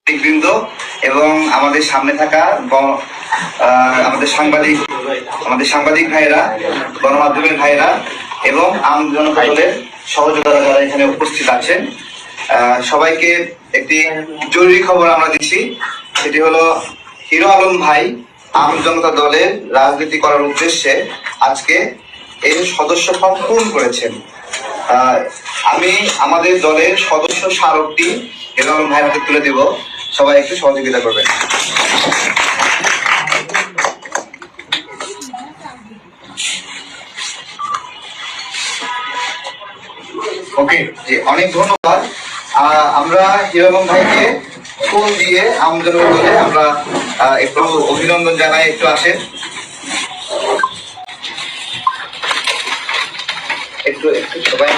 বৃন্দ এবং আমাদের সামনে থাকা আমাদের সাংবাদিক ভাইয়েরা, গণমাধ্যমের ভাইয়েরা এবং আম জনতা দলের সহযোগিতা যারা এখানে উপস্থিত আছেন, সবাইকে একটি জরুরি খবর আমরা দিচ্ছি। সেটি হলো হিরো আলম ভাই আম জনতা দলের রাজনীতি করার উদ্দেশ্যে আজকে এর সদস্য ফর্ম পূরণ করেছেন। আমি আমাদের দলের সদস্য স্মারকটি হিরো আলম ভাইয়ের হাতে তুলে দেব, সবাই একটু সহযোগিতা করবেন। ওকে জি, অনেক ধন্যবাদ। আমরা হিরো আলম ভাইকে ফুল দিয়ে আমজনতা দলে আমরা একটু অভিনন্দন জানাই, একটু আসেন, একটু সবাই